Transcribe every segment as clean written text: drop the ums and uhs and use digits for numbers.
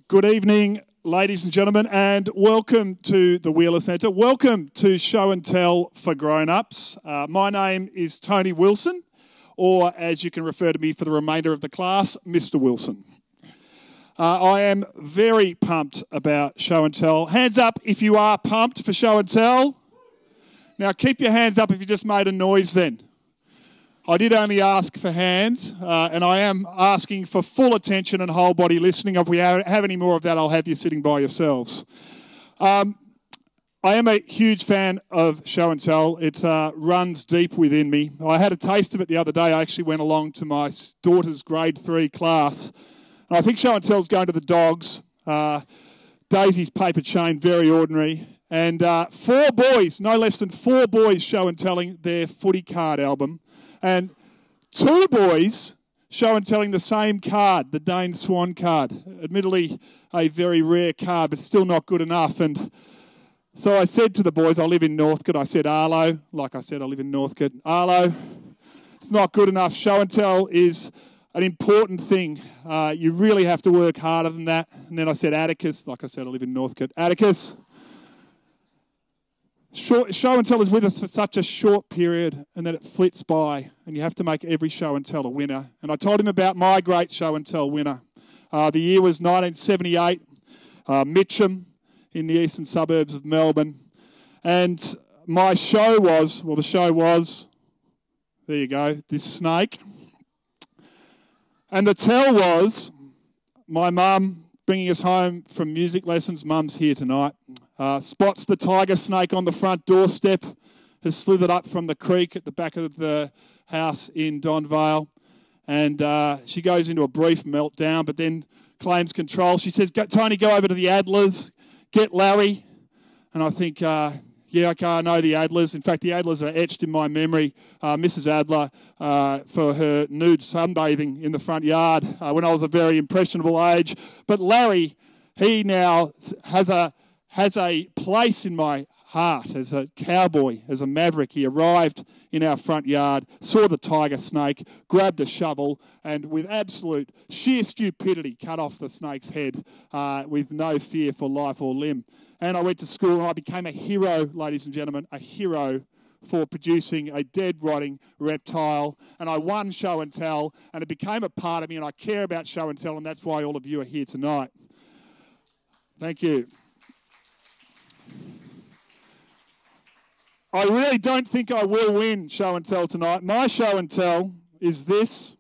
Good evening, ladies and gentlemen, and welcome to the Wheeler Centre. Welcome to Show and Tell for Grown-Ups. My name is Tony Wilson, or as you can refer to me for the remainder of the class, Mr. Wilson. I am very pumped about Show and Tell. Hands up if you are pumped for Show and Tell. Now keep your hands up if you just made a noise then. I did only ask for hands, and I am asking for full attention and whole body listening. If we have any more of that, I'll have you sitting by yourselves. I am a huge fan of Show and Tell. It runs deep within me. I had a taste of it the other day. I actually went along to my daughter's grade 3 class. And I think Show and Tell's going to the dogs. Daisy's paper chain, very ordinary. And 4 boys, no less than 4 boys, show and telling their footy card album. And 2 boys show and telling the same card, the Dane Swan card. Admittedly, a very rare card, but still not good enough. And so I said to the boys, I live in Northcote. I said, Arlo, like I said, I live in Northcote. Arlo, it's not good enough. Show and tell is an important thing. You really have to work harder than that. And then I said, Atticus, like I said, I live in Northcote. Atticus, show and tell is with us for such a short period, and then it flits by, and you have to make every show and tell a winner. And I told him about my great show and tell winner. The year was 1978, Mitcham in the eastern suburbs of Melbourne. And my show was, there you go, this snake. And the tell was my mum bringing us home from music lessons. Mum's here tonight. Spots the tiger snake on the front doorstep, has slithered up from the creek at the back of the house in Donvale, and she goes into a brief meltdown, but then claims control. She says, Tony, go over to the Adlers, get Larry. And I think, yeah, okay, I know the Adlers. In fact, the Adlers are etched in my memory. Mrs. Adler, for her nude sunbathing in the front yard when I was a very impressionable age. But Larry, he now has a place in my heart as a cowboy, as a maverick. He arrived in our front yard, saw the tiger snake, grabbed a shovel, and with absolute sheer stupidity cut off the snake's head with no fear for life or limb. And I went to school and I became a hero, ladies and gentlemen, a hero for producing a dead, rotting reptile. And I won Show and Tell, and it became a part of me, and I care about Show and Tell, and that's why all of you are here tonight. Thank you. I really don't think I will win Show and Tell tonight. My Show and Tell is this.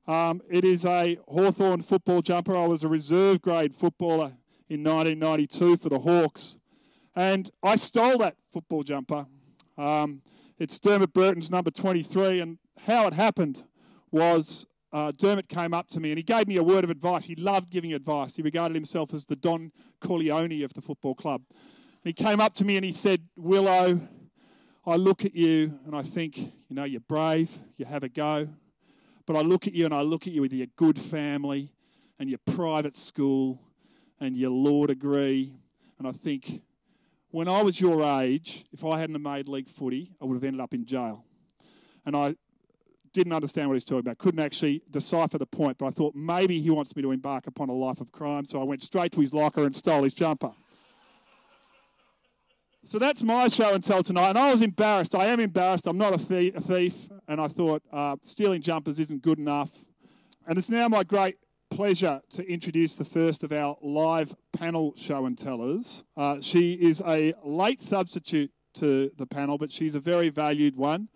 It is a Hawthorn football jumper. I was a reserve grade footballer in 1992 for the Hawks. And I stole that football jumper. It's Dermot Burton's number 23. And how it happened was Dermot came up to me and he gave me a word of advice. He loved giving advice. He regarded himself as the Don Corleone of the football club. He came up to me and he said, Willow, I look at you and I think, you know, you're brave, you have a go. But I look at you and I look at you with your good family and your private school and your law degree. And I think, when I was your age, if I hadn't have made league footy, I would have ended up in jail. And I didn't understand what he was talking about, couldn't actually decipher the point. But I thought maybe he wants me to embark upon a life of crime. So I went straight to his locker and stole his jumper. So that's my show and tell tonight. And I was embarrassed. I am embarrassed. I'm not a thief. And I thought stealing jumpers isn't good enough. And it's now my great pleasure to introduce the first of our live panel show and tellers. She is a late substitute to the panel, but she's a very valued one.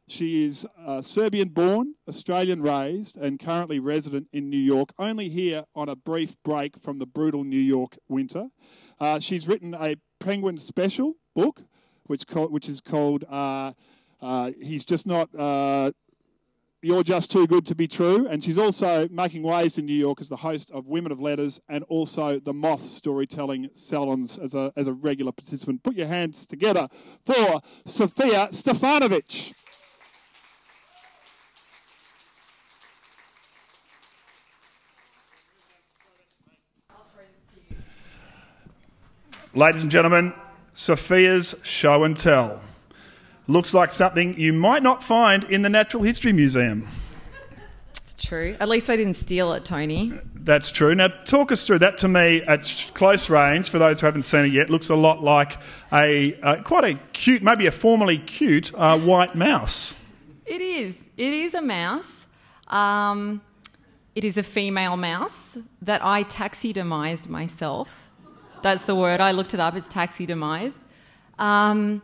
She is Serbian-born, Australian-raised, and currently resident in New York, only here on a brief break from the brutal New York winter. She's written a Penguin special book, which is called He's Just Not... You're Just Too Good to Be True. And she's also making waves in New York as the host of Women of Letters and also the Moth Storytelling Salons as a regular participant. Put your hands together for Sofija Stefanovic. Ladies and gentlemen, Sofija's Show and Tell. Looks like something you might not find in the Natural History Museum. true. At least I didn't steal it, Tony. That's true. Now, talk us through that. To me, at close range, for those who haven't seen it yet, looks a lot like quite a cute, maybe a formerly cute white mouse. It is. It is a mouse. It is a female mouse that I taxidermised myself. That's the word. I looked it up. It's taxidermised. And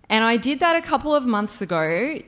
I did that a couple of months ago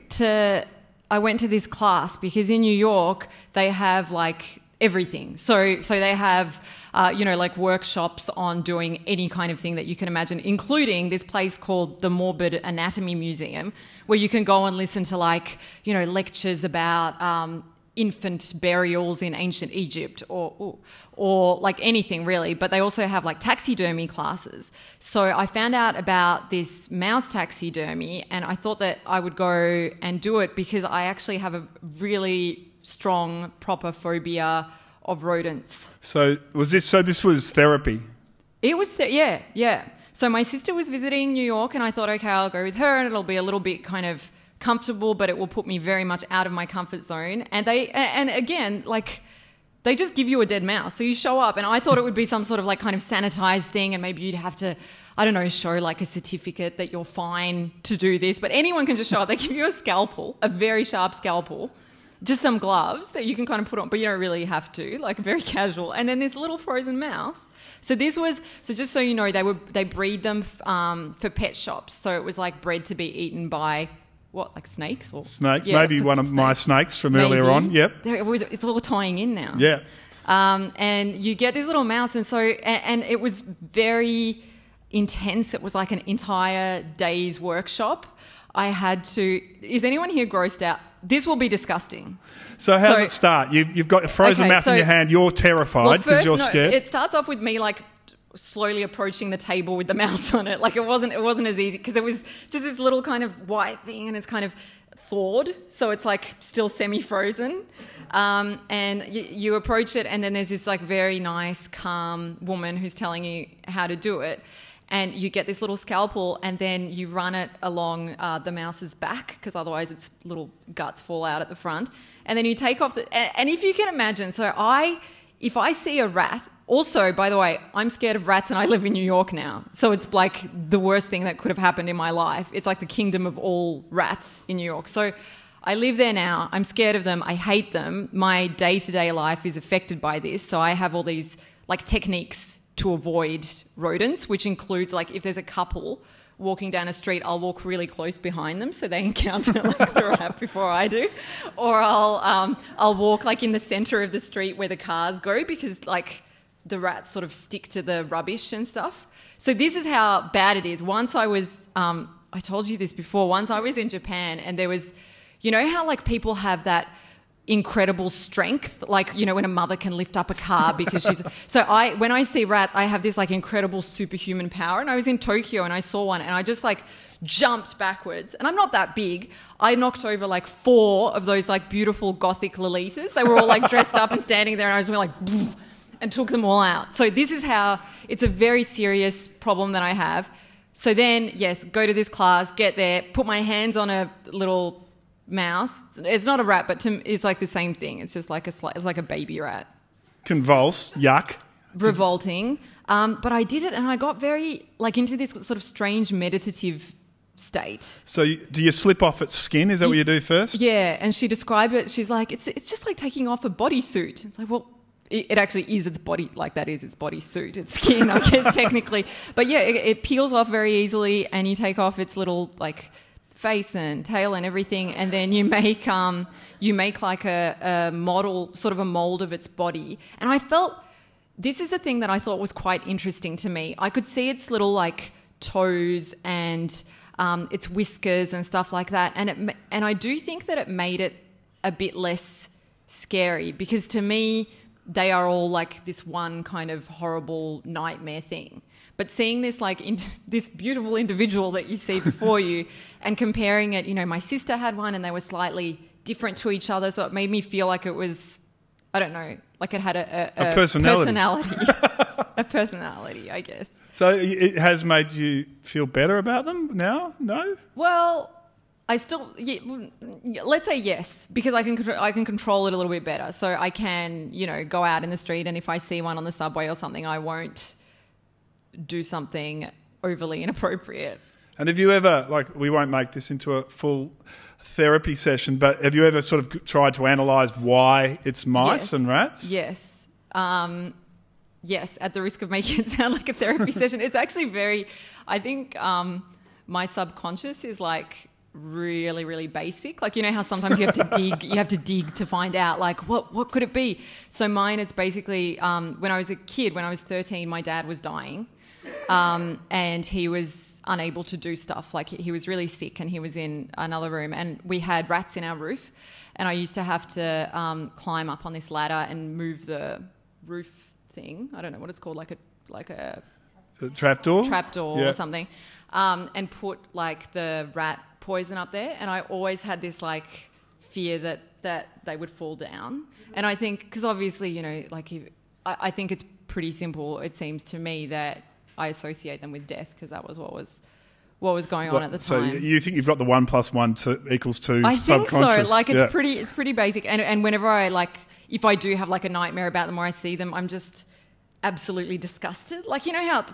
I went to this class because in New York they have like everything. So they have, like workshops on doing any kind of thing that you can imagine, including this place called the Morbid Anatomy Museum, where you can go and listen to lectures about infant burials in ancient Egypt or like anything really, but they also have like taxidermy classes. So I found out about this mouse taxidermy and I thought that I would go and do it because I actually have a really strong proper phobia of rodents. So this was therapy? It was, yeah. So my sister was visiting New York and I thought, okay, I'll go with her and it'll be a little bit kind of comfortable, but it will put me very much out of my comfort zone. And again, they just give you a dead mouse. So you show up and I thought it would be some sort of like kind of sanitized thing and maybe you'd have to, I don't know, show like a certificate that you're fine to do this. But anyone can just show up. They give you a scalpel, a very sharp scalpel, just some gloves that you can kind of put on, but you don't really have to, like very casual. And then this little frozen mouse. So just so you know, they breed them for pet shops. So it was like bred to be eaten by like snakes? Snakes, yeah, maybe one of my snakes from earlier on, yep. It's all tying in now. Yeah. And you get this little mouse, and it was very intense. It was like an entire day's workshop. Is anyone here grossed out? This will be disgusting. So how does it start? You've got a frozen mouth in your hand, you're terrified because you're scared? It starts off with me like slowly approaching the table with the mouse on it. Like it wasn't as easy because it was just this little kind of white thing and it's kind of thawed, so it's like still semi-frozen. And you approach it and then there's this like very nice, calm woman who's telling you how to do it. And you get this little scalpel and then you run it along the mouse's back because otherwise its little guts fall out at the front. And then you take off and if you can imagine, if I see a rat, also, by the way, I'm scared of rats and I live in New York now. So it's like the worst thing that could have happened in my life. It's like the kingdom of all rats in New York. So I live there now. I'm scared of them. I hate them. My day-to-day life is affected by this. So I have all these like techniques to avoid rodents, which includes like if there's a couple walking down a street, I'll walk really close behind them so they encounter like the rat before I do, or I'll walk like in the centre of the street where the cars go because like the rats sort of stick to the rubbish and stuff. So this is how bad it is. Once I was, I told you this before. Once I was in Japan and there was, you know how like people have that incredible strength, like, you know, when a mother can lift up a car because she's... when I see rats, I have this like incredible superhuman power. And I was in Tokyo and I saw one and I just like jumped backwards. And I'm not that big. I knocked over like 4 of those like beautiful gothic Lolitas. They were all like dressed up and standing there and I was like... and took them all out. So this is how... It's a very serious problem that I have. So then, yes, go to this class, get there, put my hands on a little... mouse. It's not a rat, but it's like the same thing. It's just like it's like a baby rat. Convulse, yuck. Revolting. But I did it and I got very like into this sort of strange meditative state. So do you slip off its skin? Is that what you do first? Yeah, and she described it. She's like, it's just like taking off a bodysuit. It's like, well, it actually is its body, like that is its bodysuit, its skin, I guess, technically. But yeah, it peels off very easily and you take off its little like face and tail and everything, and then you make like a model, sort of a mold of its body. And I felt this is a thing that I thought was quite interesting to me. I could see its little like toes and its whiskers and stuff like that, and I do think that it made it a bit less scary because to me they are all like this one kind of horrible nightmare thing. But seeing this like this beautiful individual that you see before you and comparing it, you know, my sister had one and they were slightly different to each other, so it made me feel like it was, I don't know, like it had a personality. A personality, I guess. So it has made you feel better about them now? No? Well, let's say yes, because I can control it a little bit better. So I can, go out in the street, and if I see one on the subway or something, I won't do something overly inappropriate. And have you ever, we won't make this into a full therapy session, but have you ever sort of tried to analyse why it's mice and rats? Yes. Yes, at the risk of making it sound like a therapy session. It's actually I think my subconscious is really, really basic. How sometimes you have to dig to find out what could it be? So mine, it's basically when I was a kid, when I was 13, my dad was dying. And he was unable to do stuff. He was really sick, and he was in another room, and we had rats in our roof, and I used to have to climb up on this ladder and move the roof thing. I don't know what it's called, the trapdoor? Trapdoor or something, and put the rat poison up there. And I always had this fear that they would fall down. And I think, because obviously, I think it's pretty simple, it seems to me, that I associate them with death, because that was what was going on at the time. So you think you've got the 1 + 1 equals 2 I think so. subconscious? It's pretty basic. And whenever I if I do have a nightmare about them or I see them, I'm just absolutely disgusted. How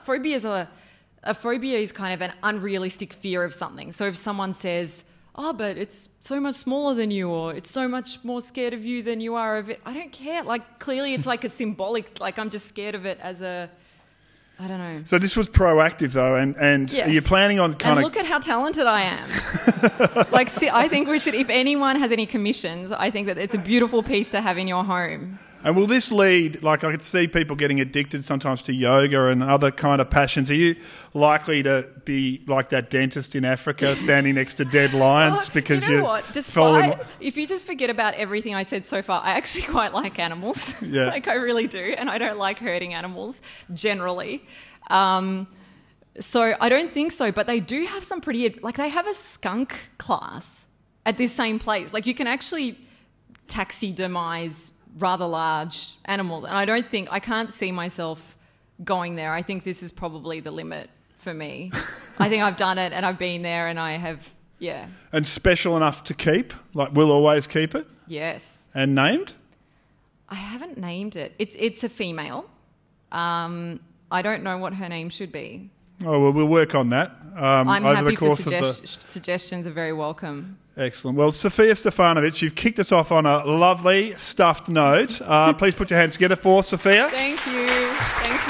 a phobia is kind of an unrealistic fear of something. So if someone says, "Oh, but it's so much smaller than you," or "It's so much more scared of you than you are of it," I don't care. Clearly it's a symbolic, I'm just scared of it as a, I don't know. So this was proactive, though, and yes. Are you planning on kind of... look at how talented I am. I think we should, if anyone has any commissions, I think that it's a beautiful piece to have in your home. And will this lead, I could see people getting addicted sometimes to yoga and other kind of passions. Are you likely to be like that dentist in Africa standing next to dead lions because you know what? If you just forget about everything I said so far, I actually quite like animals. Yeah. I really do. And I don't like hurting animals generally. So I don't think so. But they do have some pretty... they have a skunk class at this same place. You can actually taxidermise rather large animals, and I can't see myself going there. I think this is probably the limit for me. I think I've done it, and I've been there, and I have, yeah. And special enough to keep? We'll always keep it? Yes. And named? I haven't named it. It's a female. I don't know what her name should be. Oh, well, we'll work on that. I'm over happy the course for suggestions are very welcome. Excellent. Well, Sofija Stefanovic, you've kicked us off on a lovely stuffed note. Please put your hands together for Sofija. Thank you. Thank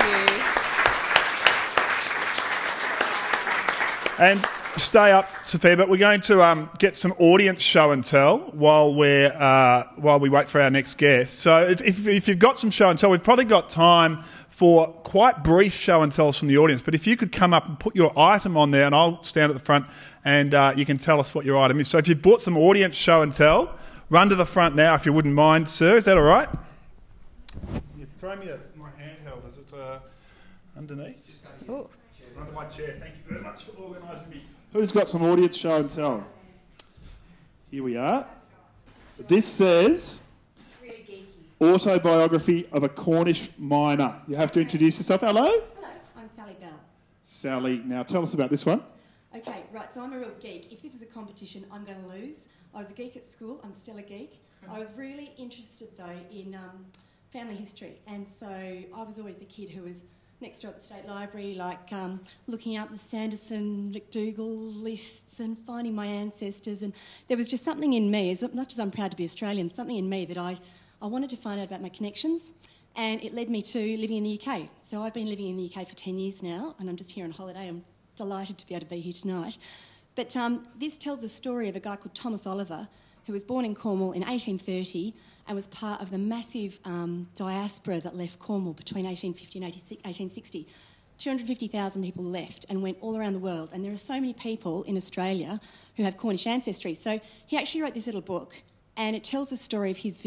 you. And stay up, Sofija, but we're going to get some audience show and tell while we wait for our next guest. So if you've got some show and tell, we've probably got time for quite brief show and tells from the audience. But if you could come up and put your item on there, and I'll stand at the front, and you can tell us what your item is. So if you've bought some audience show and tell, run to the front now if you wouldn't mind, sir. Is that all right? You throw me my handheld. Is it underneath? Oh. Under my chair. Thank you very much for organising me. Who's got some audience show and tell? Here we are. So this says... Autobiography of a Cornish miner. You have to introduce yourself. Hello? Hello, I'm Sally Bell. Sally, now tell us about this one. Okay, right, so I'm a real geek. If this is a competition, I'm going to lose. I was a geek at school. I'm still a geek. I was really interested, though, in family history. And so I was always the kid who was next door at the State Library, looking up the Sanderson, McDougall lists and finding my ancestors. And there was just something in me, as much as I'm proud to be Australian, something in me that I wanted to find out about my connections, and it led me to living in the UK. So I've been living in the UK for 10 years now, and I'm just here on holiday. I'm delighted to be able to be here tonight. But this tells the story of a guy called Thomas Oliver, who was born in Cornwall in 1830 and was part of the massive diaspora that left Cornwall between 1850 and 1860. 250,000 people left and went all around the world, and there are so many people in Australia who have Cornish ancestry. So he actually wrote this little book, and it tells the story of his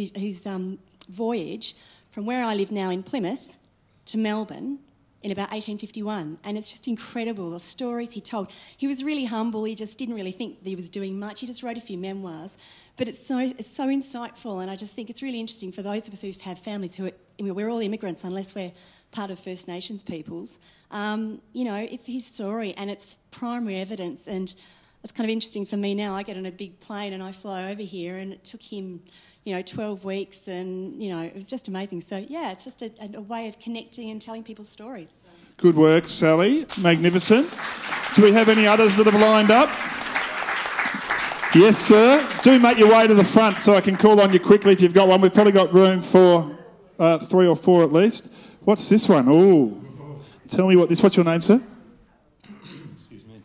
voyage from where I live now in Plymouth to Melbourne in about 1851. And it's just incredible, the stories he told. He was really humble. He just didn't really think that he was doing much. He just wrote a few memoirs. But it's so insightful, and I just think it's really interesting for those of us who have families we're all immigrants unless we're part of First Nations peoples. It's his story, and it's primary evidence, and it's kind of interesting for me now. I get on a big plane and I fly over here, and it took him, 12 weeks, and, it was just amazing. So, yeah, it's just a way of connecting and telling people stories. Good work, Sally. Magnificent. Do we have any others that have lined up? Yes, sir. Do make your way to the front so I can call on you quickly if you've got one. We've probably got room for 3 or 4 at least. What's this one? Oh, tell me what's your name, sir? Excuse me.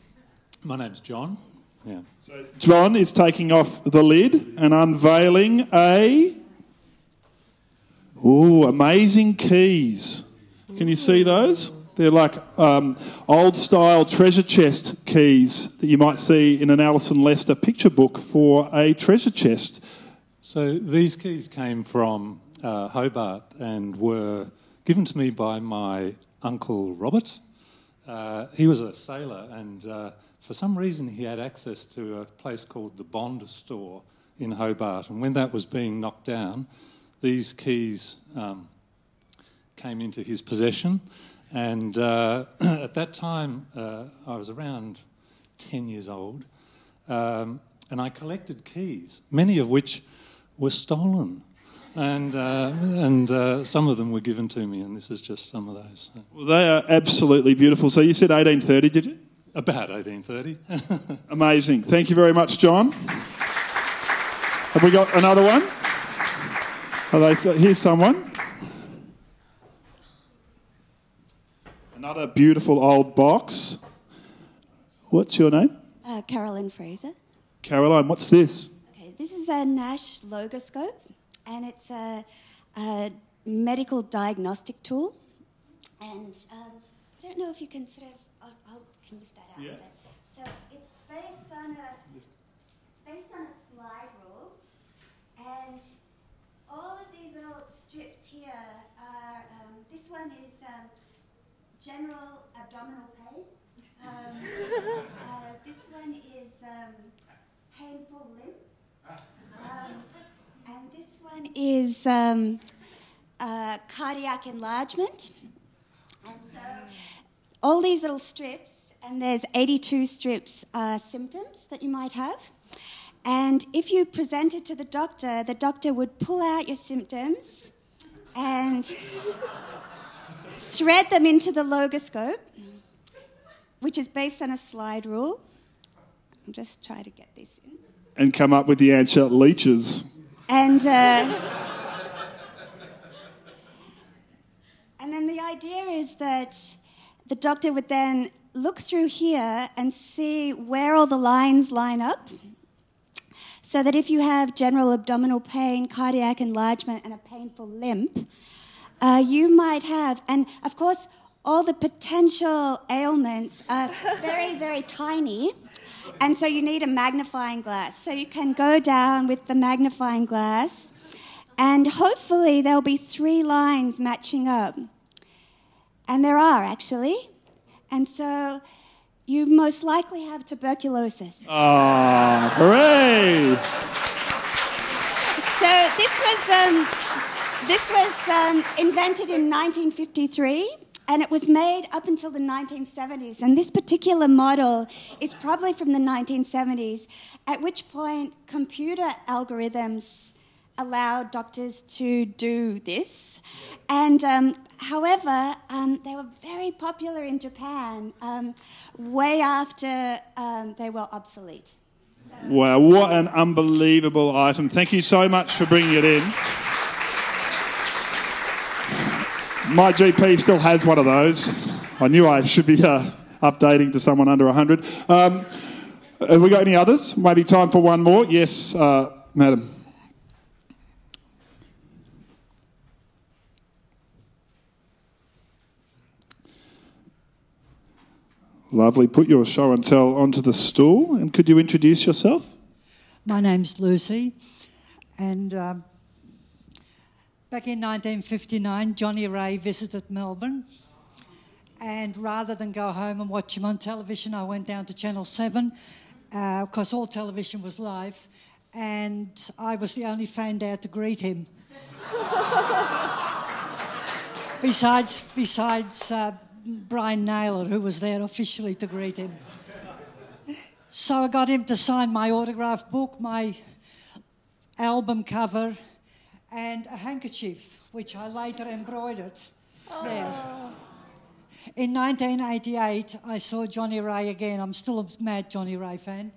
My name's John. Yeah. So John is taking off the lid and unveiling amazing keys. Can you see those? They're like old-style treasure chest keys that you might see in an Alison Lester picture book for a treasure chest. So these keys came from Hobart and were given to me by my uncle Robert. He was a sailor, and for some reason he had access to a place called the Bond Store in Hobart. And when that was being knocked down, these keys came into his possession. And at that time, I was around 10 years old, and I collected keys, many of which were stolen. And some of them were given to me, and this is just some of those. Well, they are absolutely beautiful. So you said 1830, did you? About 1830. Amazing. Thank you very much, John. Have we got another one? Here's someone. Another beautiful old box. What's your name? Caroline Frasier. Caroline, what's this? Okay, this is a Nash logoscope, and it's a medical diagnostic tool. And I don't know if you can sort of, I can lift that out. Yeah. So it's based on a slide rule, and all of these little strips here are. This one is general abdominal pain. This one is painful limb. And this one is cardiac enlargement. And so all these little strips, and there's 82 strips, are symptoms that you might have. And if you presented to the doctor would pull out your symptoms and thread them into the logoscope, which is based on a slide rule. I'll just try to get this in. And come up with the answer, leeches. And then the idea is that the doctor would then look through here and see where all the lines line up, so that if you have general abdominal pain, cardiac enlargement, and a painful limp, you might have, and of course, all the potential ailments are very, very tiny, and so you need a magnifying glass. So you can go down with the magnifying glass, and hopefully there'll be 3 lines matching up. And there are, actually. And so you most likely have tuberculosis. Ah, hooray! So this was invented in 1953, and it was made up until the 1970s. And this particular model is probably from the 1970s, at which point computer algorithms allowed doctors to do this. And however, they were very popular in Japan way after they were obsolete. Wow, what an unbelievable item. Thank you so much for bringing it in. My GP still has one of those. I knew I should be updating to someone under 100. Have we got any others? Maybe time for one more? Yes, madam. Lovely. Put your show and tell onto the stool. And could you introduce yourself? My name's Lucy. And back in 1959, Johnny Ray visited Melbourne. And rather than go home and watch him on television, I went down to Channel 7, because all television was live. And I was the only fan there to greet him. Besides Brian Naylor, who was there officially to greet him. So I got him to sign my autograph book, my album cover, and a handkerchief, which I later embroidered there. In 1988, I saw Johnny Ray again. I'm still a mad Johnny Ray fan.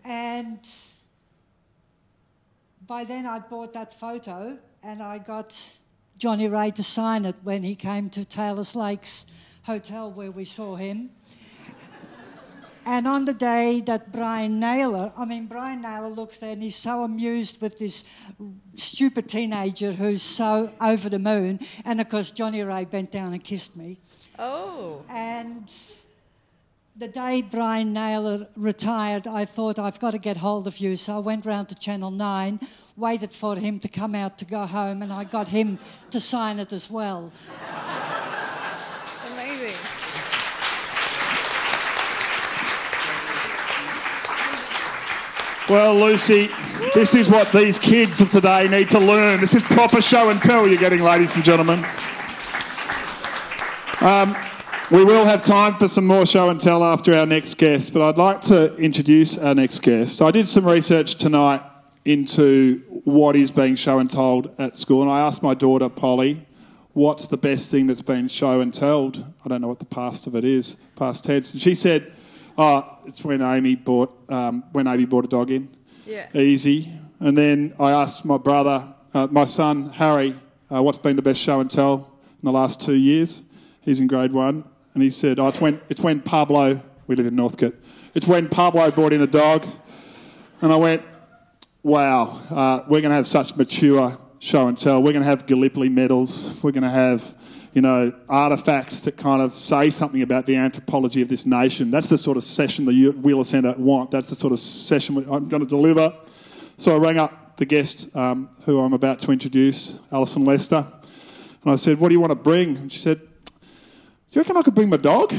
And by then I'd bought that photo, and I got Johnny Ray to sign it when he came to Taylor's Lakes Hotel where we saw him. And on the day that Brian Naylor looks there and he's so amused with this stupid teenager who's so over the moon. And of course, Johnny Ray bent down and kissed me. Oh. And the day Brian Naylor retired, I thought, I've got to get hold of you. So I went round to Channel 9, waited for him to come out to go home, and I got him to sign it as well. Amazing. Well, Lucy, this is what these kids of today need to learn. This is proper show and tell you're getting, ladies and gentlemen. We will have time for some more show and tell after our next guest, but I'd like to introduce our next guest. I did some research tonight into what is being show and told at school, and I asked my daughter, Polly, what's the best thing that's been show and told? I don't know what the past of it is, past tense. And she said, it's when Amy bought a dog in. Yeah. Easy. And then I asked my brother, my son, Harry, what's been the best show and tell in the last 2 years? He's in grade 1. And he said, it's when Pablo, we live in Northcote, it's when Pablo brought in a dog. And I went, wow, we're going to have such mature show and tell. We're going to have Gallipoli medals. We're going to have, artefacts that kind of say something about the anthropology of this nation. That's the sort of session the Wheeler Centre want. That's the sort of session I'm going to deliver. So I rang up the guest who I'm about to introduce, Alison Lester. And I said, what do you want to bring? And she said, do you reckon I could bring my dog?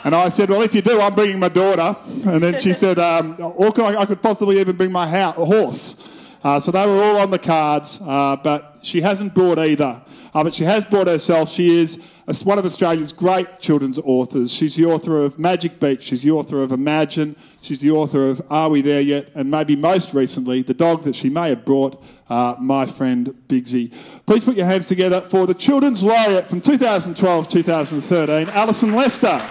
And I said, well, if you do, I'm bringing my daughter. And then she said, or I could possibly even bring my horse. So they were all on the cards, but she hasn't brought either. But she has brought herself. She is one of Australia's great children's authors. She's the author of Magic Beach. She's the author of Imagine. She's the author of Are We There Yet? And maybe most recently, the dog that she may have brought, My Friend Bigsy. Please put your hands together for the Children's Laureate from 2012-2013, Alison Lester.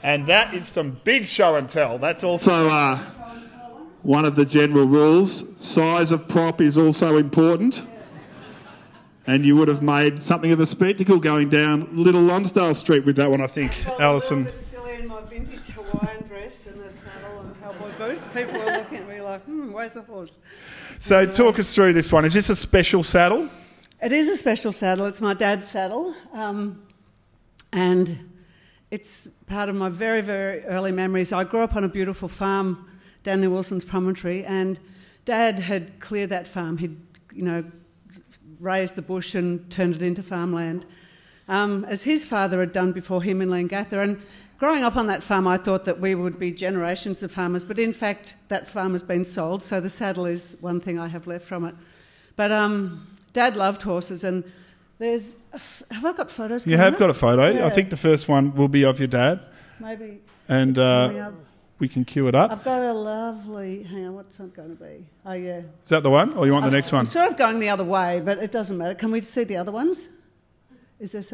And that is some big show and tell. That's also one of the general rules. Size of prop is also important. And you would have made something of a spectacle going down Little Lonsdale Street with that one, I think, Alison. A little bit silly in my vintage Hawaiian dress and a saddle and cowboy boots. People were looking at me like, where's the horse? So talk us through this one. Is this a special saddle? It is a special saddle. It's my dad's saddle. And it's part of my very, very early memories. I grew up on a beautiful farm down near Wilson's Promontory, and Dad had cleared that farm. He'd, raised the bush and turned it into farmland, as his father had done before him in Leongatha. And growing up on that farm, I thought that we would be generations of farmers, but in fact, that farm has been sold, so the saddle is one thing I have left from it. But Dad loved horses, and have I got photos? You have got a photo. Yeah. I think the first one will be of your dad. Maybe. And we can cue it up. I've got a lovely... Hang on, what's it going to be? Oh, yeah. Is that the one, or you want the next one? I'm sort of going the other way, but it doesn't matter. Can we see the other ones? Is this...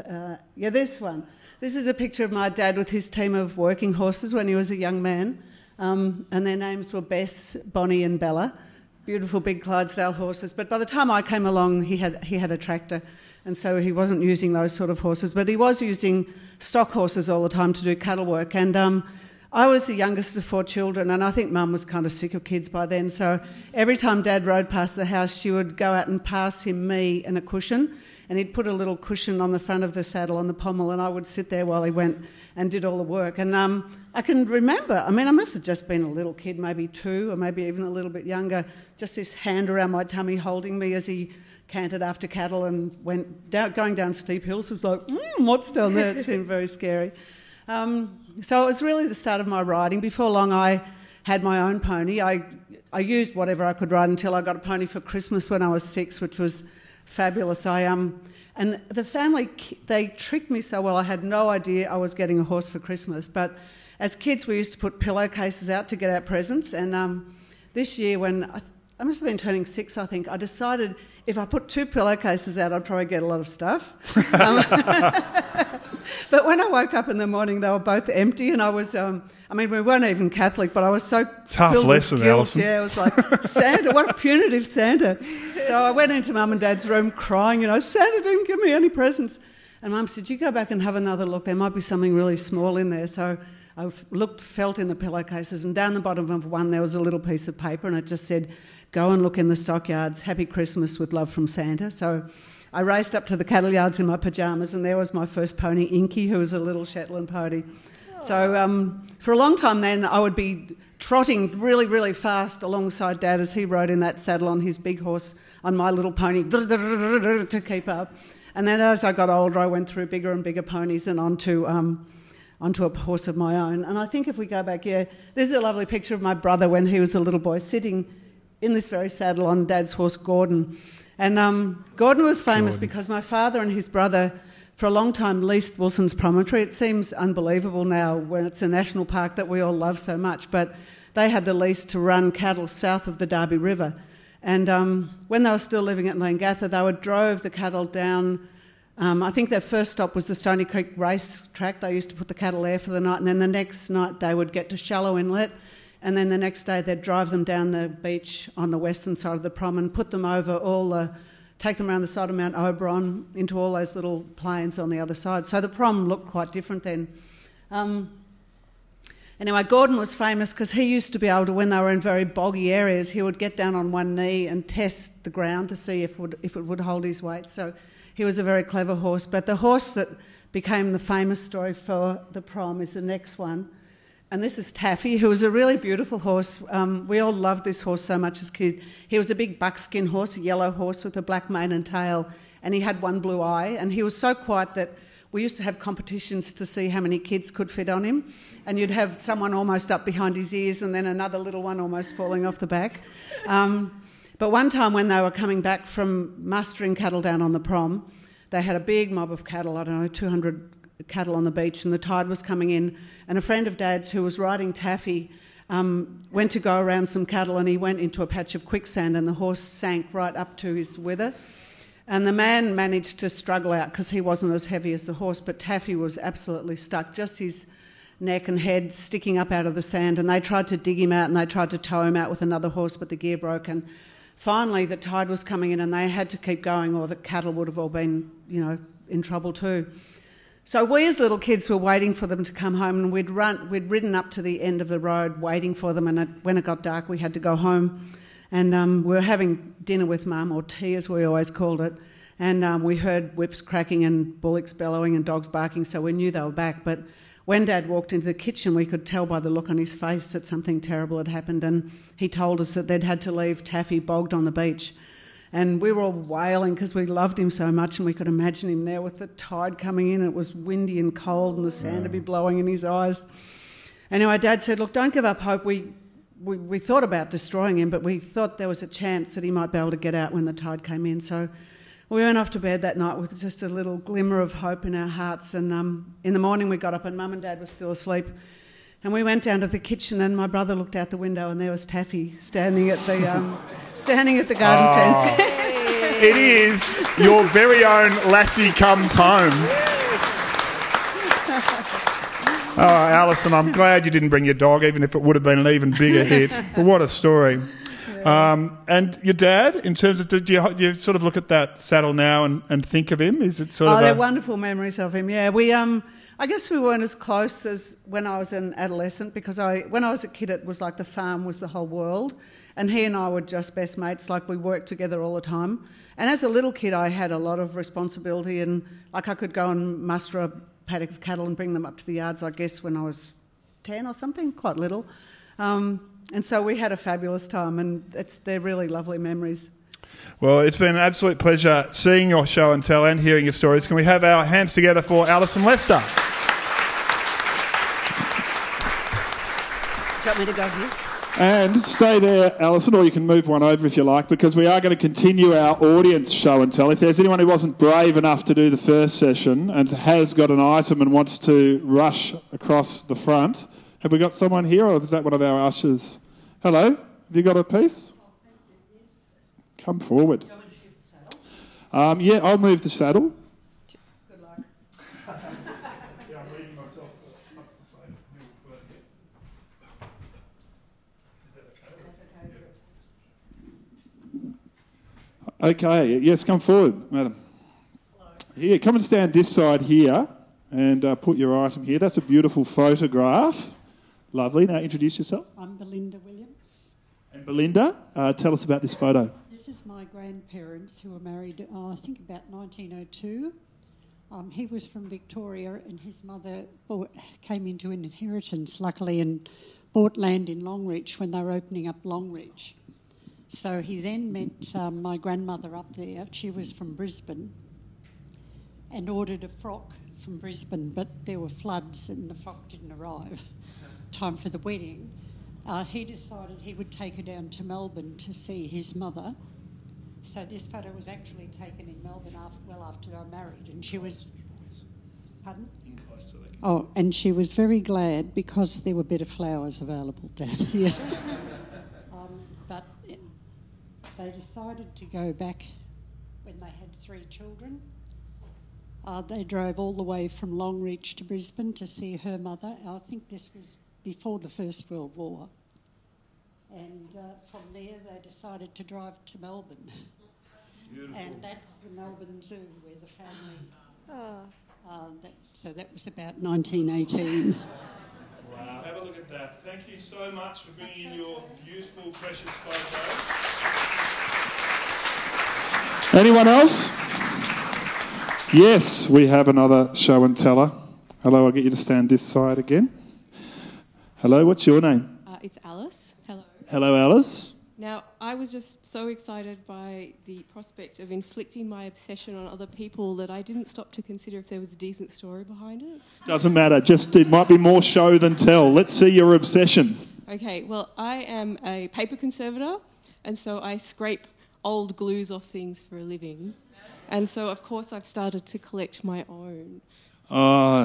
yeah, this one. This is a picture of my dad with his team of working horses when he was a young man. And their names were Bess, Bonnie and Bella. Beautiful big Clydesdale horses. But by the time I came along, he had a tractor, and so he wasn't using those sort of horses. But he was using stock horses all the time to do cattle work. And I was the youngest of 4 children, and I think Mum was kind of sick of kids by then. So every time Dad rode past the house, she would go out and pass him me and a cushion, and he'd put a little cushion on the front of the saddle on the pommel, and I would sit there while he went and did all the work. And I can remember, I must have just been a little kid, maybe 2 or maybe even a little bit younger, just this hand around my tummy holding me as he cantered after cattle and going down steep hills. It was like, what's down there? It seemed very scary. So it was really the start of my riding. Before long, I had my own pony. I used whatever I could ride until I got a pony for Christmas when I was 6, which was fabulous. And the family, they tricked me so well. I had no idea I was getting a horse for Christmas. But as kids, we used to put pillowcases out to get out presents. And this year, when I must have been turning 6, I think, I decided if I put 2 pillowcases out, I'd probably get a lot of stuff. But when I woke up in the morning, they were both empty, and I was, we weren't even Catholic, but I was so tough filled lesson, with guilt. Alison. Yeah, it was like, Santa, what a punitive Santa. So I went into Mum and Dad's room crying, Santa didn't give me any presents. And Mum said, you go back and have another look. There might be something really small in there. So I felt in the pillowcases, and down the bottom of one there was a little piece of paper, and it just said, go and look in the stockyards, Happy Christmas with love from Santa. So I raced up to the cattle yards in my pyjamas, and there was my first pony, Inky, who was a little Shetland pony. So for a long time then, I would be trotting really, really fast alongside Dad as he rode in that saddle on his big horse on my little pony to keep up. And then as I got older, I went through bigger and bigger ponies and onto a horse of my own. And I think if we go back, this is a lovely picture of my brother when he was a little boy sitting in this very saddle on Dad's horse, Gordon. And Gordon was famous because my father and his brother, for a long time, leased Wilson's Promontory. It seems unbelievable now when it's a national park that we all love so much, but they had the lease to run cattle south of the Derby River. And when they were still living at Langatha, they drove the cattle down. I think their first stop was the Stony Creek race track. They used to put the cattle there for the night, and then the next night they would get to Shallow Inlet, and then the next day they'd drive them down the beach on the western side of the prom and put them over take them around the side of Mount Oberon into all those little plains on the other side. So the prom looked quite different then. Anyway, Gordon was famous because he used to be able to, when they were in very boggy areas, he would get down on one knee and test the ground to see if it would hold his weight. So he was a very clever horse. But the horse that became the famous story for the prom is the next one. And this is Taffy, who was a really beautiful horse. We all loved this horse so much as kids. He was a big buckskin horse, a yellow horse with a black mane and tail, and he had one blue eye. And he was so quiet that we used to have competitions to see how many kids could fit on him. And you'd have someone almost up behind his ears and then another little one almost falling off the back. But one time when they were coming back from mustering cattle down on the prom, they had a big mob of cattle, 200 cattle on the beach, and the tide was coming in, and a friend of Dad's who was riding Taffy went to go around some cattle, and he went into a patch of quicksand, and the horse sank right up to his wither, and the man managed to struggle out because he wasn't as heavy as the horse, but Taffy was absolutely stuck, just his neck and head sticking up out of the sand, and they tried to dig him out and they tried to tow him out with another horse, but the gear broke, and finally the tide was coming in and they had to keep going or the cattle would have all been, in trouble too. So we as little kids were waiting for them to come home, and we'd ridden up to the end of the road waiting for them, and when it got dark we had to go home. And we were having dinner with Mum, or tea as we always called it, and we heard whips cracking and bullocks bellowing and dogs barking, so we knew they were back. But when Dad walked into the kitchen, we could tell by the look on his face that something terrible had happened, and he told us that they'd had to leave Taffy bogged on the beach. And we were all wailing because we loved him so much, and we could imagine him there with the tide coming in. It was windy and cold and the sand would be blowing in his eyes. Anyway, Dad said, look, don't give up hope. We thought about destroying him, but we thought there was a chance that he might be able to get out when the tide came in. So we went off to bed that night with just a little glimmer of hope in our hearts. And in the morning we got up and Mum and Dad were still asleep. And we went down to the kitchen, and my brother looked out the window, and there was Taffy standing at the garden fence. It is your very own Lassie Comes Home. Oh, Alison, I'm glad you didn't bring your dog, even if it would have been an even bigger hit. But what a story. And your dad, in terms of, do you sort of look at that saddle now and think of him? Is it sort of they're wonderful memories of him, yeah. We I guess we weren't as close as when I was an adolescent, because when I was a kid it was like the farm was the whole world, and he and I were just best mates, like we worked together all the time. And as a little kid I had a lot of responsibility, and like I could go and muster a paddock of cattle and bring them up to the yards, I guess, when I was 10 or something, quite little. And so we had a fabulous time, and they're really lovely memories. Well, it's been an absolute pleasure seeing your show and tell and hearing your stories. Can we have our hands together for Alison Lester? Do you want me to go here? And stay there, Alison, or you can move one over if you like, because we are going to continue our audience show and tell. If there's anyone who wasn't brave enough to do the first session and has got an item and wants to rush across the front, have we got someone here, or is that one of our ushers? Hello, have you got a piece? Come forward. Yeah, I'll move the saddle. Good luck. Yeah, I'm leaving myself. Okay, yes, come forward, madam. Here, come and stand this side here and put your item here. That's a beautiful photograph. Lovely. Now introduce yourself. I'm Belinda Williams. And Belinda, tell us about this photo. This is my grandparents who were married, I think about 1902. He was from Victoria and his mother came into an inheritance, luckily, and bought land in Longreach when they were opening up Longreach. So he then met my grandmother up there. She was from Brisbane and ordered a frock from Brisbane, but there were floods and the frock didn't arrive. Time for the wedding. He decided he would take her down to Melbourne to see his mother. So this photo was actually taken in Melbourne after they were married, and she was... Pardon? Oh, and she was very glad because there were better flowers available down here. But they decided to go back when they had 3 children. They drove all the way from Longreach to Brisbane to see her mother. I think this was before the First World War. And from there they decided to drive to Melbourne. Beautiful. And that's the Melbourne Zoo where the family... so that was about 1918. Wow, have a look at that. Thank you so much for bringing in your beautiful, precious photos. Anyone else? Yes, we have another show and teller. Hello, I'll get you to stand this side again. Hello, what's your name? It's Alice. Hello. Hello, Alice. Now, I was just so excited by the prospect of inflicting my obsession on other people that I didn't stop to consider if there was a decent story behind it. Doesn't matter, just it might be more show than tell. Let's see your obsession. Okay, well, I am a paper conservator, and so I scrape old glues off things for a living. And so, of course, I've started to collect my own.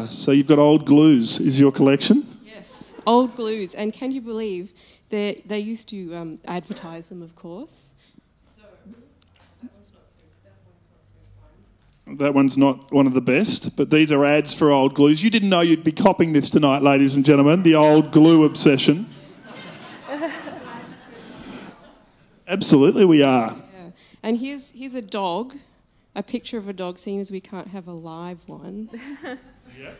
So you've got old glues, is your collection? Yes, old glues. And can you believe they used to advertise them, of course. So that one's not one of the best, but these are ads for old glues. You didn't know you'd be copying this tonight, ladies and gentlemen, the old glue obsession. Absolutely we are. Yeah. And here's a dog, a picture of a dog, seeing as we can't have a live one. Yeah.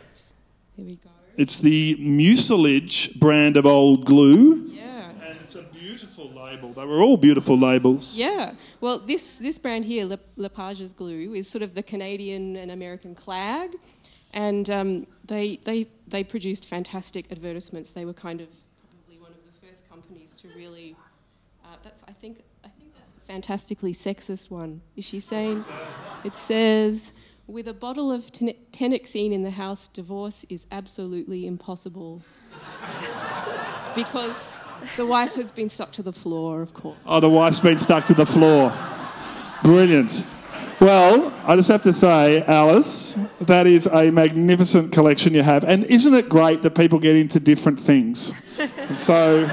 Here we go. It's the mucilage brand of old glue. Yeah. And it's a beautiful label. They were all beautiful labels. Yeah. Well, this brand here, Lepage's glue, is sort of the Canadian and American flag. And they produced fantastic advertisements. They were kind of probably one of the first companies to really... I think that's a fantastically sexist one. Is she saying? It says... With a bottle of Tenexine in the house, divorce is absolutely impossible. Because the wife has been stuck to the floor, of course. Oh, the wife's been stuck to the floor. Brilliant. Well, I just have to say, Alice, that is a magnificent collection you have. And isn't it great that people get into different things? And so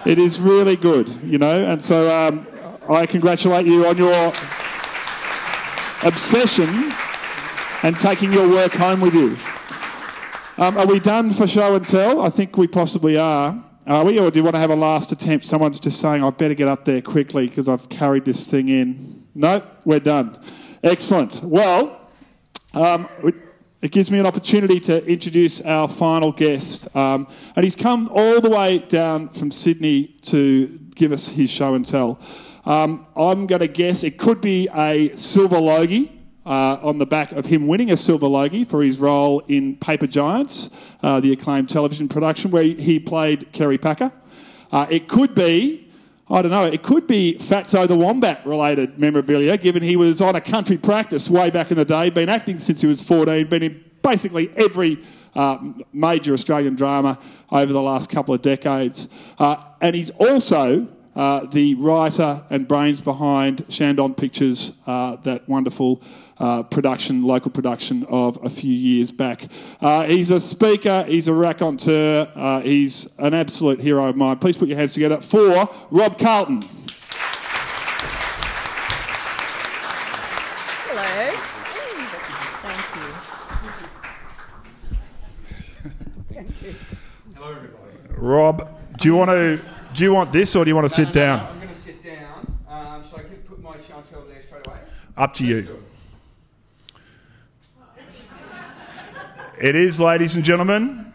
it is really good, you know. And so I congratulate you on your... obsession and taking your work home with you. Are we done for show and tell? I think we possibly are. Are we? Or do you want to have a last attempt? Someone's just saying, I better get up there quickly because I've carried this thing in. No, we're done. Excellent. Well, it gives me an opportunity to introduce our final guest. And he's come all the way down from Sydney to give us his show and tell. I'm going to guess it could be a silver logie on the back of him winning a silver logie for his role in Paper Giants, the acclaimed television production where he played Kerry Packer. It could be, I don't know, it could be Fatso the Wombat related memorabilia, given he was on a country practice way back in the day, been acting since he was 14, been in basically every major Australian drama over the last couple of decades. And he's also the writer and brains behind Shandon Pictures, that wonderful local production of a few years back. He's a speaker, he's a raconteur, he's an absolute hero of mine. Please put your hands together for Rob Carlton. Hello. Thank you. Hello, everybody. Rob, do you want this or do you want to sit down? No, I'm going to sit down. So I can put my Chantel there straight away. Up to you. It is, ladies and gentlemen.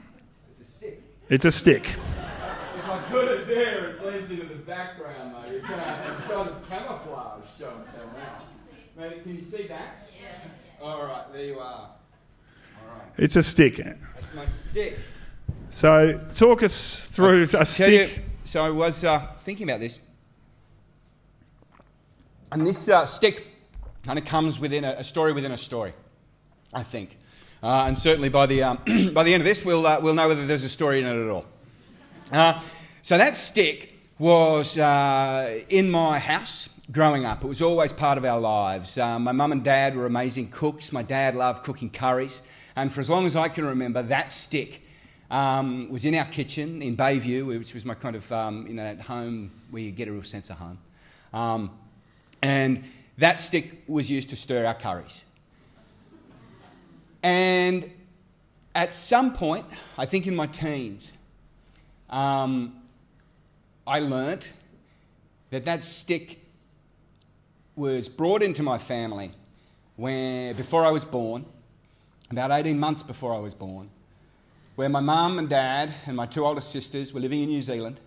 It's a stick. It's a stick. If I put it there, it blends into the background, though. It's got a camouflage, Chantel, now. Maybe, can you see that? Yeah. All right, there you are. All right. It's a stick. That's my stick. So talk us through a stick. So I was thinking about this. And this stick kind of comes within a story within a story, I think. And certainly by the end of this, we'll know whether there's a story in it at all. So that stick was in my house growing up. It was always part of our lives. My mum and dad were amazing cooks. My dad loved cooking curries. And for as long as I can remember, that stick was in our kitchen in Bayview, which was my kind of, that home where you get a real sense of home. And that stick was used to stir our curries. And at some point, I think in my teens, I learnt that stick was brought into my family before I was born, about 18 months before I was born, where my mum and dad and my two older sisters were living in New Zealand,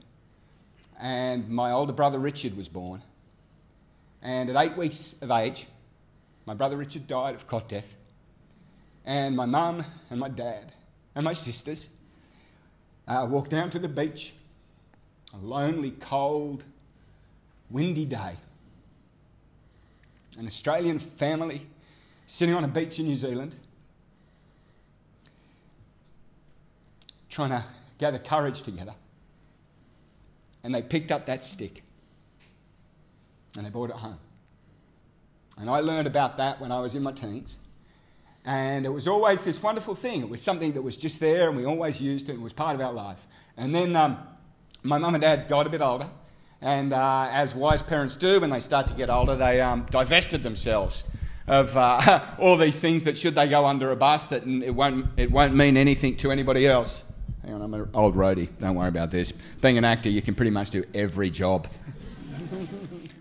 and my older brother Richard was born. And at 8 weeks of age, my brother Richard died of cot death. And my mum and my dad and my sisters walked down to the beach, a lonely, cold, windy day. An Australian family sitting on a beach in New Zealand, trying to gather courage together. And they picked up that stick and they brought it home. And I learned about that when I was in my teens. And it was always this wonderful thing. It was something that was just there and we always used it. It was part of our life. And then my mum and dad got a bit older. And as wise parents do, when they start to get older, they divested themselves of all these things that should they go under a bus, that it won't mean anything to anybody else. Hang on, I'm an old roadie. Don't worry about this. Being an actor, you can pretty much do every job.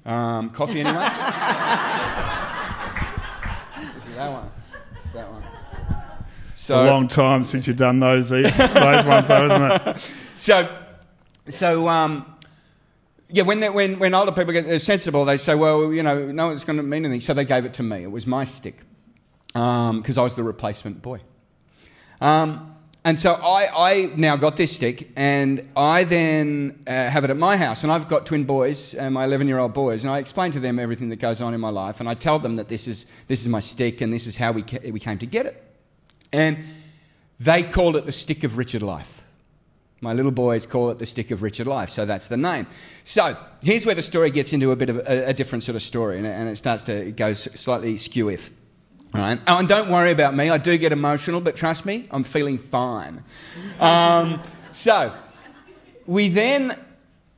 Coffee, anyone? That one. That one. So, a long time since you've done those ones, though, isn't it? So, when older people get sensible, they say, well, no, it's going to mean anything. So they gave it to me. It was my stick because I was the replacement boy. And so I now got this stick, and I then have it at my house. And I've got twin boys, my 11-year-old boys, and I explain to them everything that goes on in my life. And I tell them that this is my stick, and this is how we came to get it. And they called it the Stick of Richard Life. My little boys call it the Stick of Richard Life, so that's the name. So here's where the story gets into a bit of a different sort of story, and it goes slightly skew-if. All right. Oh, and don't worry about me. I do get emotional, but trust me, I'm feeling fine. So we then,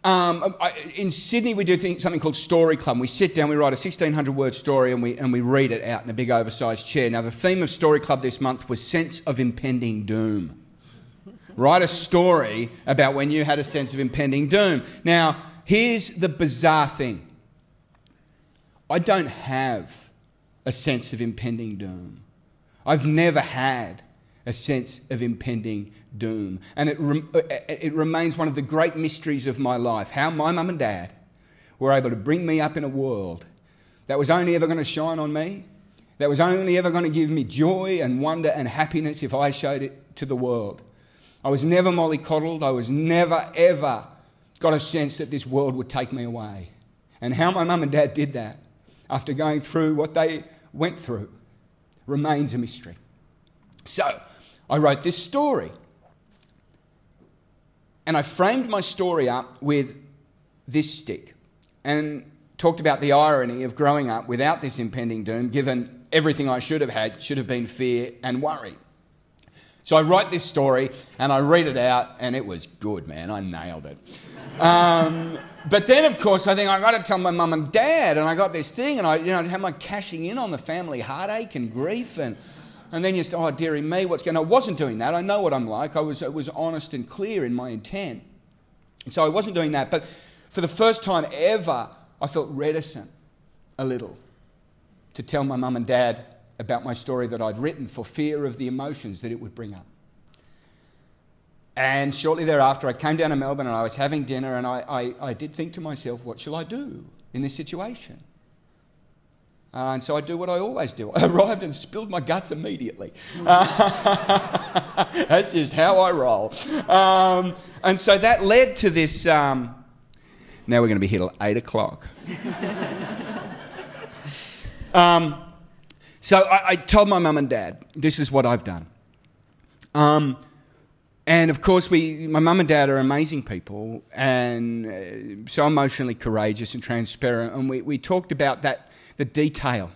in Sydney, we do something called Story Club. We sit down, we write a 1,600-word story, and we read it out in a big oversized chair. Now, the theme of Story Club this month was sense of impending doom. Write a story about when you had a sense of impending doom. Now, here's the bizarre thing. I don't have a sense of impending doom. I've never had a sense of impending doom. And it remains one of the great mysteries of my life, how my mum and dad were able to bring me up in a world that was only ever going to shine on me, that was only ever going to give me joy and wonder and happiness if I showed it to the world. I was never mollycoddled. I was never, ever got a sense that this world would take me away. And how my mum and dad did that after going through what they went through remains a mystery. So I wrote this story. And I framed my story up with this stick and talked about the irony of growing up without this impending doom, given everything I should have had should have been fear and worry. So I write this story and I read it out, and it was good, man. I nailed it. But then, of course, I think I've got to tell my mum and dad, and I got this thing, and I have my cashing in on the family heartache and grief, and then you say, oh, dearie me, what's going on? I wasn't doing that. I know what I'm like. I was honest and clear in my intent. And so I wasn't doing that. But for the first time ever, I felt reticent a little to tell my mum and dad about my story that I'd written for fear of the emotions that it would bring up. And shortly thereafter, I came down to Melbourne and I was having dinner, and I did think to myself, what shall I do in this situation? And so I do what I always do. I arrived and spilled my guts immediately. That's just how I roll. And so that led to this... now we're going to be here till 8 o'clock. So I told my mum and dad, this is what I've done. And of course, my mum and dad are amazing people, and so emotionally courageous and transparent. And we talked about that, the detail.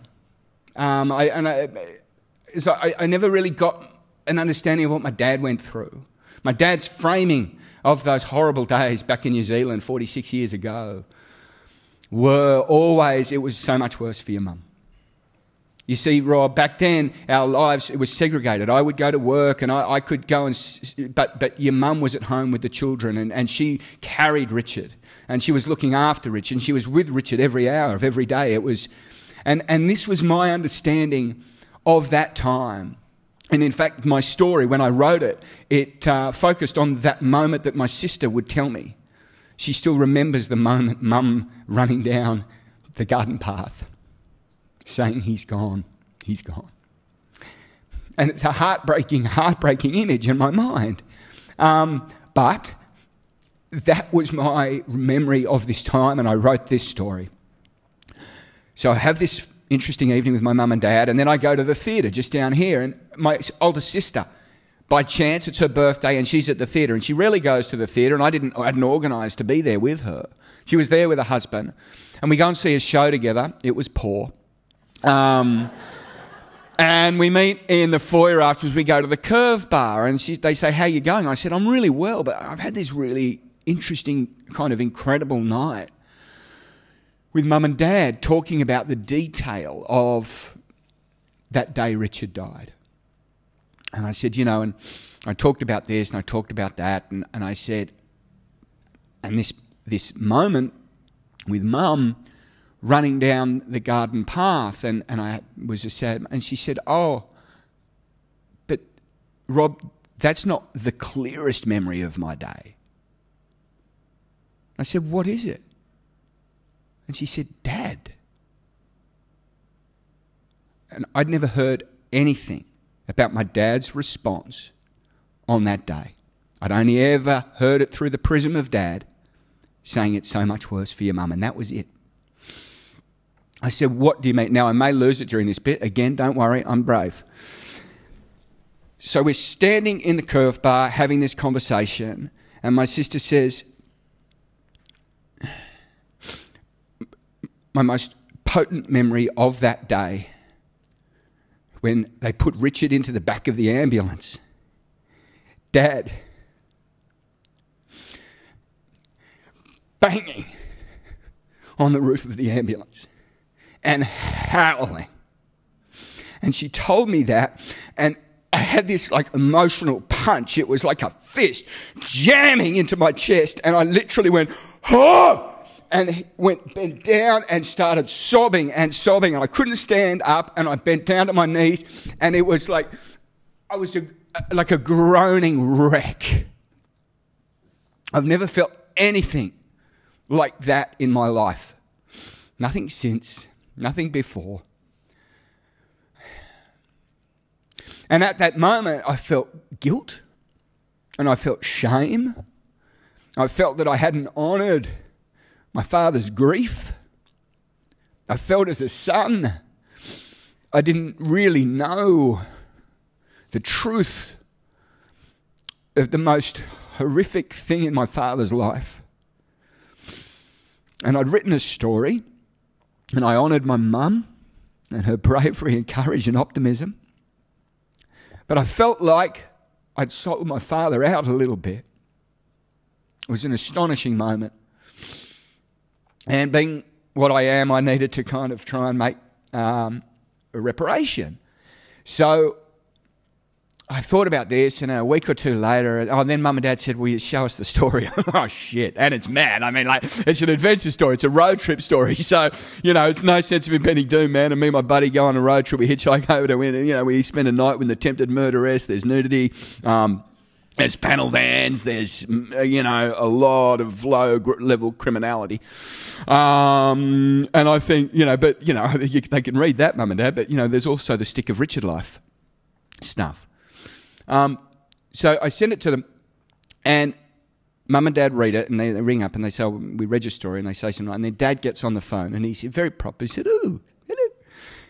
I never really got an understanding of what my dad went through. My dad's framing of those horrible days back in New Zealand 46 years ago were always, it was so much worse for your mum. You see, Rob, back then, our lives, it was segregated. I would go to work and I could go but your mum was at home with the children, and she carried Richard, and she was looking after Richard, and she was with Richard every hour of every day. It was, and this was my understanding of that time. And in fact, my story, when I wrote it, it focused on that moment that my sister would tell me. She still remembers the moment Mum running down the garden path, saying, he's gone, he's gone. And it's a heartbreaking image in my mind. But that was my memory of this time, and I wrote this story. So I have this interesting evening with my mum and dad, and then I go to the theatre just down here, and my older sister, by chance, it's her birthday, and she's at the theatre, and she rarely goes to the theatre, and I hadn't organised to be there with her. She was there with her husband, and we go and see a show together. It was poor. And we meet in the foyer afterwards. We go to the Curve Bar, and they say, how you going? I said, I'm really well, but I've had this really interesting, kind of incredible night with Mum and Dad talking about the detail of that day Richard died. And I said, and I talked about this and I talked about that, and I said, and this moment with Mum running down the garden path, and I was a sad, and she said, oh, but Rob, that's not the clearest memory of my day. I said, what is it? And she said, Dad. And I'd never heard anything about my dad's response on that day. I'd only ever heard it through the prism of Dad saying it's so much worse for your mum, and that was it. I said, what do you mean? Now, I may lose it during this bit. Again, don't worry, I'm brave. So we're standing in the Curve Bar having this conversation, and my sister says, my most potent memory of that day, when they put Richard into the back of the ambulance, Dad banging on the roof of the ambulance and howling. And she told me that, and I had this emotional punch. It was like a fist jamming into my chest, and I literally went, oh! And bent down and started sobbing and sobbing, and I couldn't stand up, and I bent down to my knees, and it was like I was like a groaning wreck. I've never felt anything like that in my life. Nothing since, nothing before. And at that moment, I felt guilt, and I felt shame. I felt that I hadn't honoured my father's grief. I felt as a son, I didn't really know the truth of the most horrific thing in my father's life. And I'd written a story, and I honoured my mum and her bravery and courage and optimism. But I felt like I'd sold my father out a little bit. It was an astonishing moment. And being what I am, I needed to kind of try and make a reparation. So I thought about this, and a week or two later, then Mum and Dad said, will you show us the story? Oh, shit. And it's mad. I mean, like, it's an adventure story. It's a road trip story. So, it's no sense of impending doom, man. And me and my buddy go on a road trip. We hitchhike over to, we spend a night with the attempted murderess. There's nudity. There's panel vans. There's, a lot of low-level criminality. And I think, they can read that, Mum and Dad, but, there's also the stick of Richard life stuff. So I send it to them, and Mum and Dad read it, and they ring up and they say, we read your story, and they say something, and then Dad gets on the phone, and he's very proper. He said, oh, hello.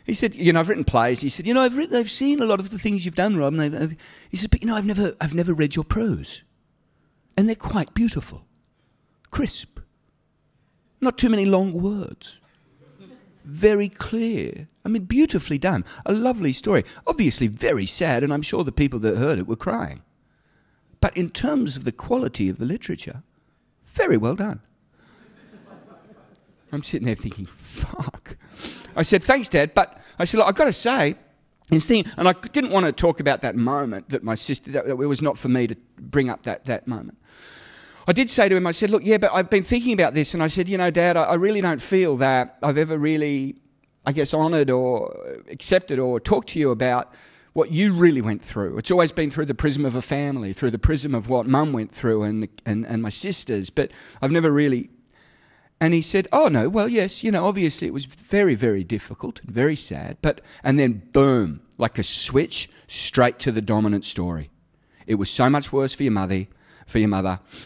He said, I've written plays. He said, I've seen a lot of the things you've done, Rob. And he said, but I've never read your prose, and they're quite beautiful, crisp, not too many long words. Very clear. I mean, beautifully done. A lovely story. Obviously very sad, and I'm sure the people that heard it were crying. But in terms of the quality of the literature, very well done. I'm sitting there thinking, fuck. I said, thanks, Dad, but I said, look, I've got to say, this thing, and I didn't want to talk about that moment that my sister, that it was not for me to bring up that moment. I did say to him, I said, look, yeah, but I've been thinking about this, and I said, Dad, I really don't feel that I've ever really, I guess, honoured or accepted or talked to you about what you really went through. It's always been through the prism of a family, through the prism of what Mum went through and my sisters, but I've never really... And he said, oh, no, well, yes, obviously it was very, very difficult, very sad, and then boom, like a switch, straight to the dominant story. It was so much worse for your mother.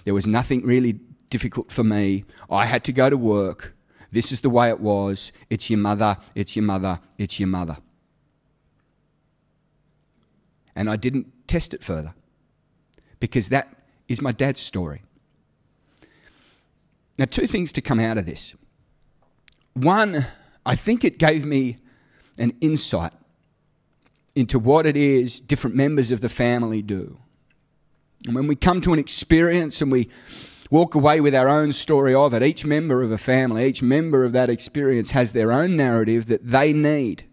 There was nothing really difficult for me. I had to go to work. This is the way it was. It's your mother, it's your mother, it's your mother. And I didn't test it further because that is my dad's story. Now, two things to come out of this. One, I think it gave me an insight into what it is different members of the family do. And when we come to an experience and we walk away with our own story of it, each member of a family, each member of that experience has their own narrative that they need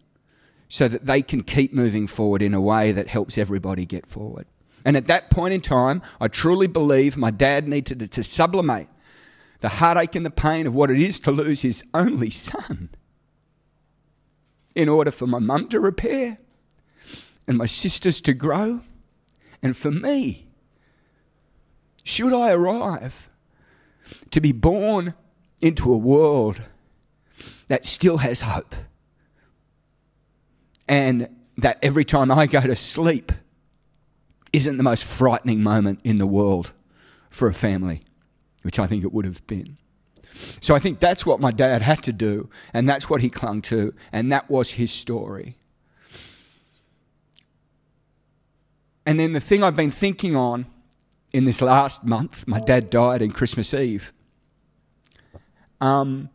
so that they can keep moving forward in a way that helps everybody get forward. And at that point in time, I truly believe my dad needed to sublimate the heartache and the pain of what it is to lose his only son in order for my mum to repair and my sisters to grow and for me, should I arrive to be born into a world that still has hope and that every time I go to sleep isn't the most frightening moment in the world for a family, which I think it would have been. So I think that's what my dad had to do, and that's what he clung to, and that was his story. And then the thing I've been thinking on in this last month, my dad died on Christmas Eve. It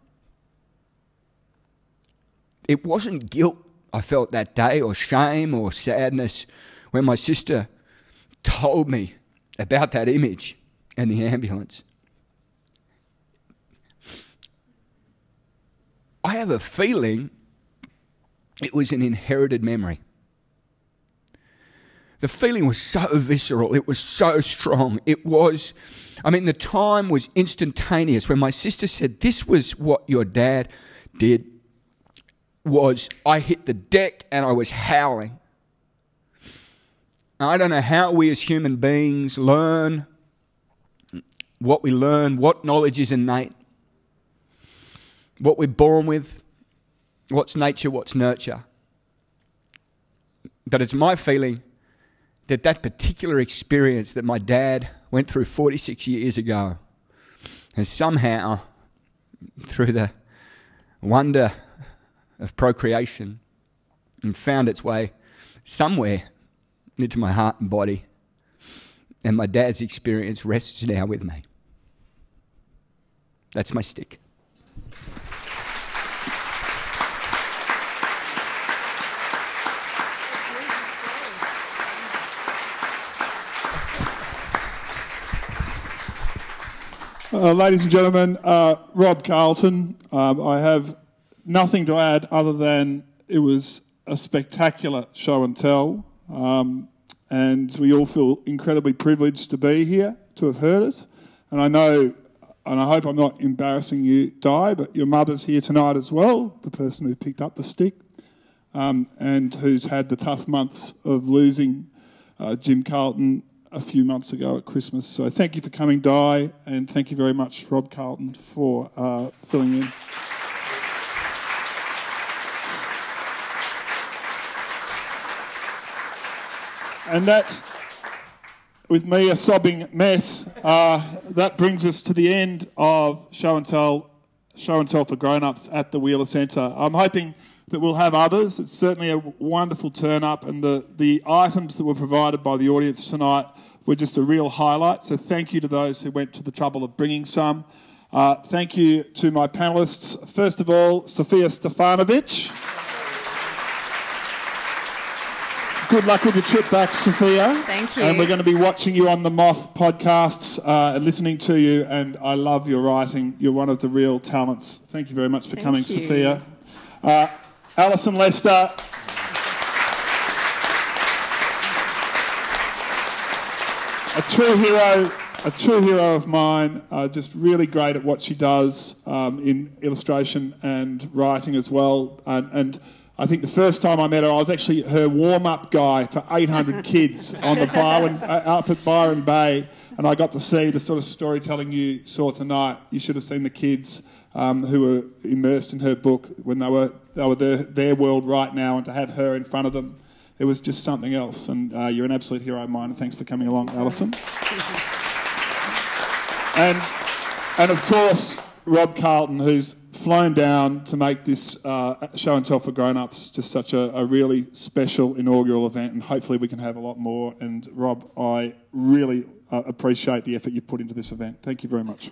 wasn't guilt I felt that day or shame or sadness when my sister told me about that image and the ambulance. I have a feeling it was an inherited memory. The feeling was so visceral. It was so strong. The time was instantaneous. When my sister said, this was what your dad did, I hit the deck and I was howling. I don't know how we as human beings learn what we learn, what knowledge is innate, what we're born with, what's nature, what's nurture. But it's my feeling that particular experience that my dad went through 46 years ago has somehow, through the wonder of procreation, and found its way somewhere into my heart and body. And my dad's experience rests now with me. That's my stick. Ladies and gentlemen, Rob Carlton. I have nothing to add other than it was a spectacular show and tell, and we all feel incredibly privileged to be here, to have heard it. And I know, and I hope I'm not embarrassing you, Di, but your mother's here tonight as well, the person who picked up the stick, and who's had the tough months of losing Jim Carlton a few months ago at Christmas. So thank you for coming, Di, and thank you very much, Rob Carlton, for filling in. And that's, with me, a sobbing mess. That brings us to the end of Show and Tell for Grown-Ups at the Wheeler Centre. I'm hoping that we'll have others. It's certainly a wonderful turn-up, and the items that were provided by the audience tonight were just a real highlight. So thank you to those who went to the trouble of bringing some. Thank you to my panellists. First of all, Sofija Stefanovic. Good luck with your trip back, Sofija. Thank you. And we're going to be watching you on the Moth podcasts and listening to you, and I love your writing. You're one of the real talents. Thank you very much for coming, Sofija. Alison Lester. A true hero of mine, just really great at what she does in illustration and writing as well. And I think the first time I met her, I was actually her warm-up guy for 800 kids on the up at Byron Bay, and I got to see the sort of storytelling you saw tonight. You should have seen the kids who were immersed in her book when they were their world right now, and to have her in front of them, it was just something else. And you're an absolute hero of mine, and thanks for coming along, Alison. And of course, Rob Carlton, who's flown down to make this Show and Tell for Grown-Ups just such a really special inaugural event, and hopefully we can have a lot more. And Rob, I really appreciate the effort you've put into this event. Thank you very much.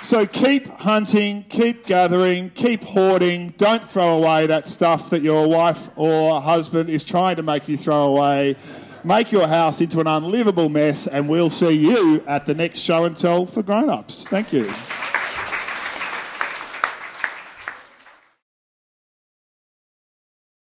So keep hunting, keep gathering, keep hoarding. Don't throw away that stuff that your wife or husband is trying to make you throw away. Make your house into an unlivable mess, and we'll see you at the next Show and Tell for Grown-Ups. Thank you.